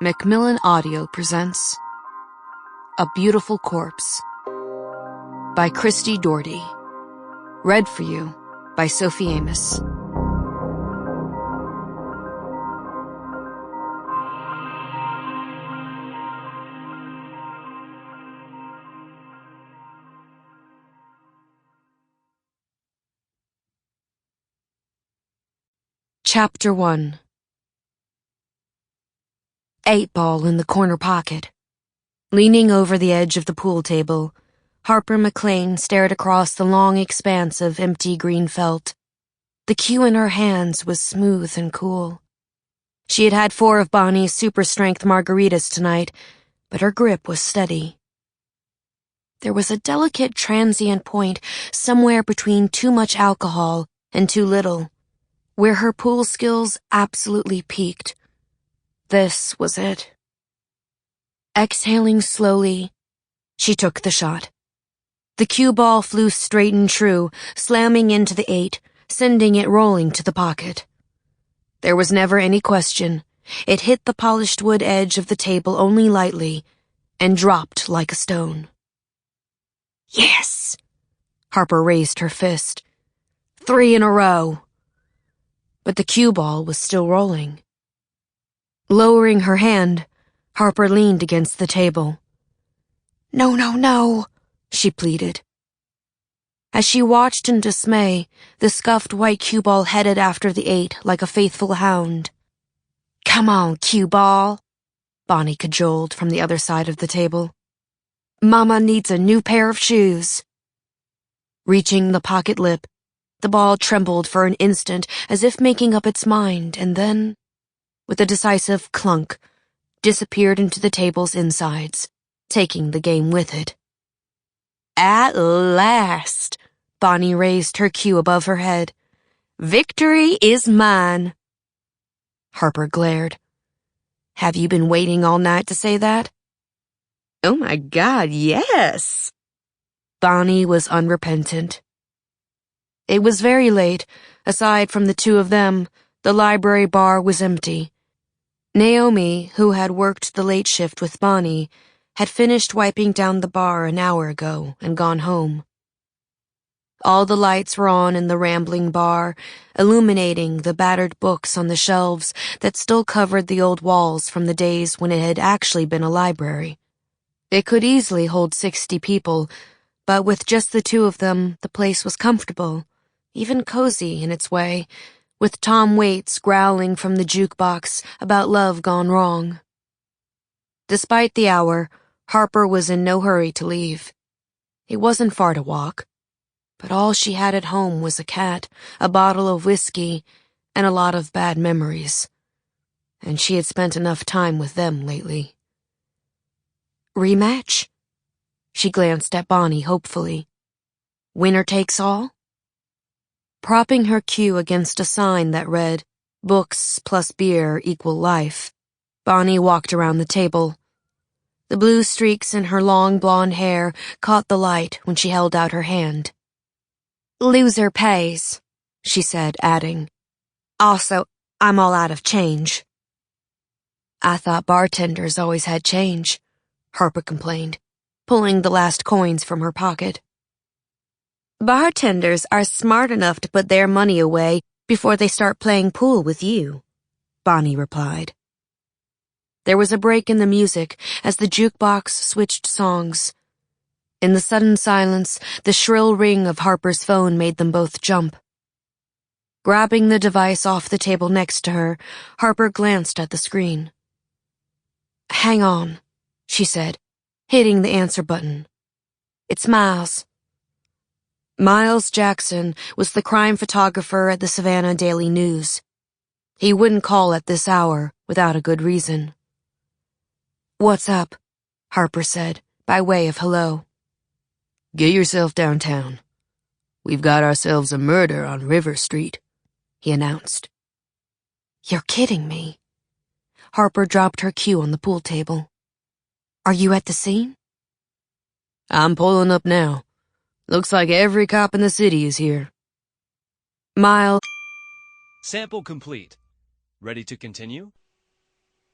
Macmillan Audio presents A Beautiful Corpse by Christi Daugherty. Read for you by Sophie Amoss. Chapter 1. 8-ball in the corner pocket. Leaning over the edge of the pool table, Harper McClain stared across the long expanse of empty green felt. The cue in her hands was smooth and cool. She had had 4 of Bonnie's super-strength margaritas tonight, but her grip was steady. There was a delicate transient point somewhere between too much alcohol and too little, where her pool skills absolutely peaked. This was it. Exhaling slowly, she took the shot. The cue ball flew straight and true, slamming into the 8, sending it rolling to the pocket. There was never any question. It hit the polished wood edge of the table only lightly and dropped like a stone. Yes! Harper raised her fist. 3 in a row. But the cue ball was still rolling. Lowering her hand, Harper leaned against the table. No, no, no, she pleaded. As she watched in dismay, the scuffed white cue ball headed after the 8 like a faithful hound. Come on, cue ball, Bonnie cajoled from the other side of the table. Mama needs a new pair of shoes. Reaching the pocket lip, the ball trembled for an instant as if making up its mind, and then, with a decisive clunk, disappeared into the table's insides, taking the game with it. At last, Bonnie raised her cue above her head. Victory is mine. Harper glared. Have you been waiting all night to say that? Oh my God, yes. Bonnie was unrepentant. It was very late. Aside from the 2 of them, the library bar was empty. Naomi, who had worked the late shift with Bonnie, had finished wiping down the bar an hour ago and gone home. All the lights were on in the rambling bar, illuminating the battered books on the shelves that still covered the old walls from the days when it had actually been a library. It could easily hold 60 people, but with just the 2 of them, the place was comfortable, even cozy in its way, with Tom Waits growling from the jukebox about love gone wrong. Despite the hour, Harper was in no hurry to leave. It wasn't far to walk, but all she had at home was a cat, a bottle of whiskey, and a lot of bad memories. And she had spent enough time with them lately. Rematch? She glanced at Bonnie hopefully. Winner takes all? Propping her cue against a sign that read, Books plus beer equal life, Bonnie walked around the table. The blue streaks in her long blonde hair caught the light when she held out her hand. Loser pays, she said, adding, also, I'm all out of change. I thought bartenders always had change, Harper complained, pulling the last coins from her pocket. Bartenders are smart enough to put their money away before they start playing pool with you, Bonnie replied. There was a break in the music as the jukebox switched songs. In the sudden silence, the shrill ring of Harper's phone made them both jump. Grabbing the device off the table next to her, Harper glanced at the screen. Hang on, she said, hitting the answer button. It's Miles. Miles Jackson was the crime photographer at the Savannah Daily News. He wouldn't call at this hour without a good reason. What's up? Harper said, by way of hello. Get yourself downtown. We've got ourselves a murder on River Street, he announced. You're kidding me. Harper dropped her cue on the pool table. Are you at the scene? I'm pulling up now. Looks like every cop in the city is here. Miles. Sample complete. Ready to continue?